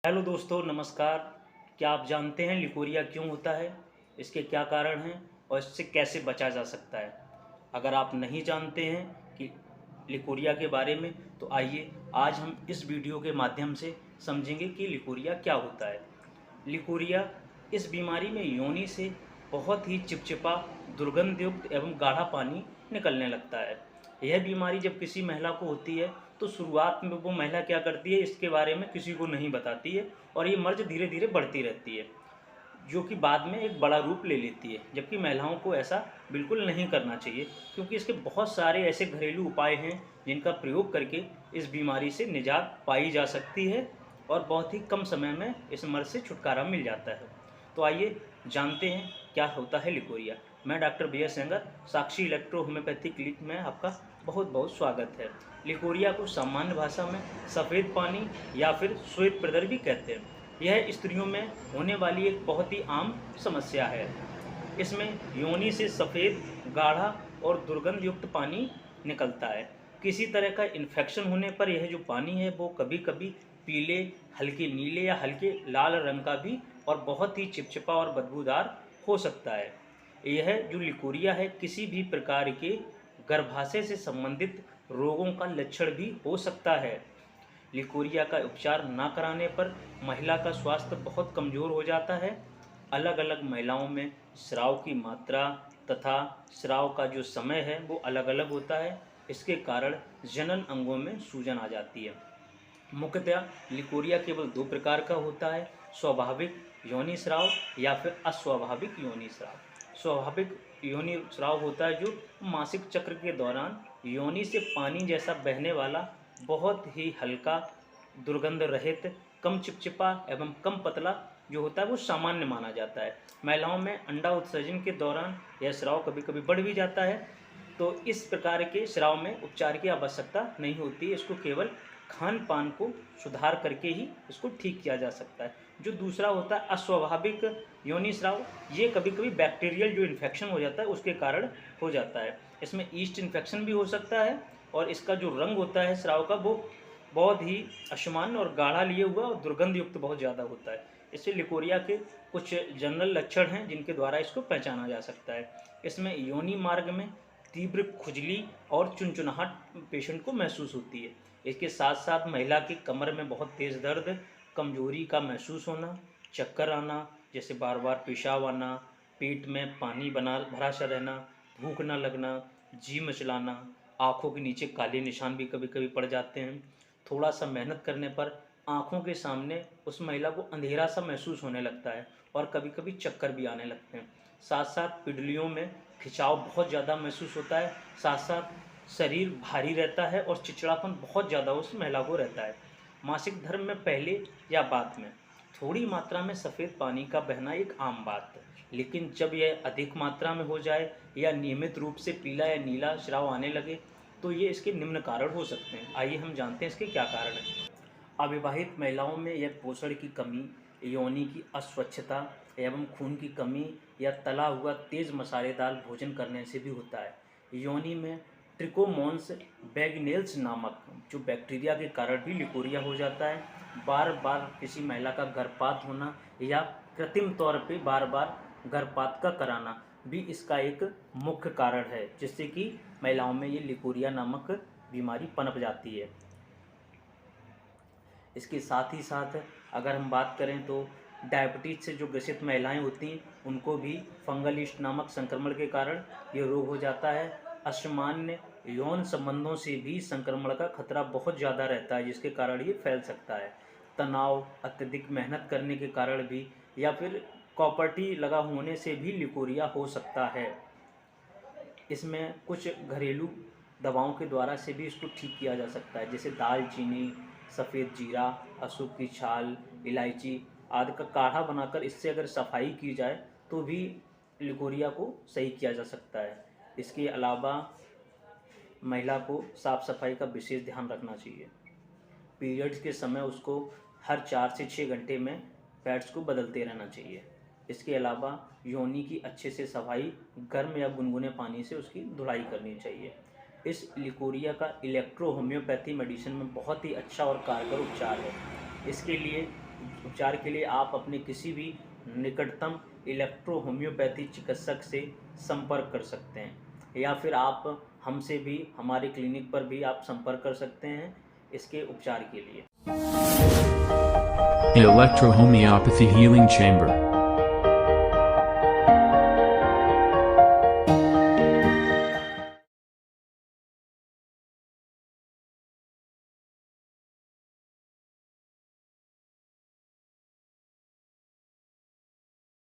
Hello दोस्तों, नमस्कार। क्या आप जानते हैं लिकोरिया क्यों होता है, इसके क्या कारण हैं और इससे कैसे बचा जा सकता है? अगर आप नहीं जानते हैं कि लिकोरिया के बारे में, तो आइए आज हम इस वीडियो के माध्यम से समझेंगे कि लिकोरिया क्या होता है। लिकोरिया इस बीमारी में योनि से बहुत ही चिपचिपा, दुर्गंधयुक्त एवं गाढ़ा पानी निकलने लगता है। यह बीमारी जब किसी महिला को होती है तो शुरुआत में वो महिला क्या करती है, इसके बारे में किसी को नहीं बताती है और ये मर्ज धीरे धीरे बढ़ती रहती है, जो कि बाद में एक बड़ा रूप ले लेती है। जबकि महिलाओं को ऐसा बिल्कुल नहीं करना चाहिए, क्योंकि इसके बहुत सारे ऐसे घरेलू उपाय हैं जिनका प्रयोग करके इस बीमारी से निजात पाई जा सकती है और बहुत ही कम समय में इस मर्ज से छुटकारा मिल जाता है। तो आइए जानते हैं क्या होता है लिकोरिया। मैं डॉक्टर बी एस सेंगर, साक्षी इलेक्ट्रो होम्योपैथी क्लिनिक में आपका बहुत बहुत स्वागत है। लिकोरिया को सामान्य भाषा में सफ़ेद पानी या फिर श्वेत प्रदर भी कहते हैं। यह स्त्रियों में होने वाली एक बहुत ही आम समस्या है। इसमें योनि से सफ़ेद, गाढ़ा और दुर्गंध युक्त पानी निकलता है। किसी तरह का इन्फेक्शन होने पर यह जो पानी है वो कभी कभी पीले, हल्के नीले या हल्के लाल रंग का भी और बहुत ही चिपचिपा और बदबूदार हो सकता है। यह जो लिकोरिया है किसी भी प्रकार के गर्भाशय से संबंधित रोगों का लक्षण भी हो सकता है। लिकोरिया का उपचार ना कराने पर महिला का स्वास्थ्य बहुत कमज़ोर हो जाता है। अलग अलग महिलाओं में स्राव की मात्रा तथा स्राव का जो समय है वो अलग अलग होता है। इसके कारण जनन अंगों में सूजन आ जाती है। मुख्यतः लिकोरिया केवल दो प्रकार का होता है, स्वाभाविक योनि स्राव या फिर अस्वाभाविक योनि स्राव। स्वाभाविक योनि स्राव होता है जो मासिक चक्र के दौरान योनि से पानी जैसा बहने वाला, बहुत ही हल्का, दुर्गंध रहित, कम चिपचिपा एवं कम पतला जो होता है वो सामान्य माना जाता है। महिलाओं में अंडा उत्सर्जन के दौरान यह स्राव कभी कभी बढ़ भी जाता है, तो इस प्रकार के स्राव में उपचार की आवश्यकता नहीं होती। इसको केवल खान पान को सुधार करके ही इसको ठीक किया जा सकता है। जो दूसरा होता है अस्वाभाविक योनि स्राव, ये कभी कभी बैक्टीरियल जो इन्फेक्शन हो जाता है उसके कारण हो जाता है। इसमें ईस्ट इन्फेक्शन भी हो सकता है और इसका जो रंग होता है स्राव का वो बहुत ही असामान्य और गाढ़ा लिए हुआ और दुर्गंध युक्त बहुत ज़्यादा होता है। इससे लिकोरिया के कुछ जनरल लक्षण हैं जिनके द्वारा इसको पहचाना जा सकता है। इसमें योनि मार्ग में तीव्र खुजली और चुनचुनाहट पेशेंट को महसूस होती है। इसके साथ साथ महिला की कमर में बहुत तेज़ दर्द, कमजोरी का महसूस होना, चक्कर आना, जैसे बार बार पेशाब आना, पेट में पानी बना भरा सा रहना, भूख न लगना, जी मचलाना, आँखों के नीचे काले निशान भी कभी कभी पड़ जाते हैं। थोड़ा सा मेहनत करने पर आँखों के सामने उस महिला को अंधेरा सा महसूस होने लगता है और कभी कभी चक्कर भी आने लगते हैं। साथ साथ पिडलियों में खिंचाव बहुत ज़्यादा महसूस होता है। साथ साथ शरीर भारी रहता है और चिड़चिड़ापन बहुत ज़्यादा उस महिला को रहता है। मासिक धर्म में पहले या बाद में थोड़ी मात्रा में सफ़ेद पानी का बहना एक आम बात है, लेकिन जब यह अधिक मात्रा में हो जाए या नियमित रूप से पीला या नीला स्राव आने लगे तो ये इसके निम्न कारण हो सकते हैं। आइए हम जानते हैं इसके क्या कारण हैं। अविवाहित महिलाओं में यह पोषण की कमी, योनि की अस्वच्छता एवं खून की कमी या तला हुआ तेज़ मसालेदार भोजन करने से भी होता है। योनि में ट्रिकोमोन्स वैगिनेल्स नामक जो बैक्टीरिया के कारण भी लिकोरिया हो जाता है। बार बार किसी महिला का गर्भपात होना या कृत्रिम तौर पे बार बार गर्भपात का कराना भी इसका एक मुख्य कारण है, जिससे कि महिलाओं में ये लिकोरिया नामक बीमारी पनप जाती है। इसके साथ ही साथ अगर हम बात करें तो डायबिटीज़ से जो ग्रसित महिलाएं होती हैं उनको भी फंगल ईस्ट नामक संक्रमण के कारण ये रोग हो जाता है। असामान्य यौन संबंधों से भी संक्रमण का खतरा बहुत ज़्यादा रहता है, जिसके कारण ये फैल सकता है। तनाव, अत्यधिक मेहनत करने के कारण भी या फिर कॉपर्टी लगा होने से भी लिकोरिया हो सकता है। इसमें कुछ घरेलू दवाओं के द्वारा से भी इसको ठीक किया जा सकता है, जैसे दालचीनी, सफ़ेद जीरा, अशुभ की छाल, इलायची आदि का काढ़ा बनाकर इससे अगर सफाई की जाए तो भी लिकोरिया को सही किया जा सकता है। इसके अलावा महिला को साफ़ सफाई का विशेष ध्यान रखना चाहिए। पीरियड्स के समय उसको हर 4 से 6 घंटे में पैड्स को बदलते रहना चाहिए। इसके अलावा योनि की अच्छे से सफाई गर्म या गुनगुने पानी से उसकी धुलाई करनी चाहिए। इस लिकोरिया का इलेक्ट्रो होम्योपैथी मेडिसिन में बहुत ही अच्छा और कारगर उपचार है। इसके लिए उपचार के लिए आप अपने किसी भी निकटतम इलेक्ट्रो होम्योपैथी चिकित्सक से संपर्क कर सकते हैं, या फिर आप हमसे भी हमारे क्लिनिक पर भी आप संपर्क कर सकते हैं इसके उपचार के लिए। Electro Homeopathy Healing Chamber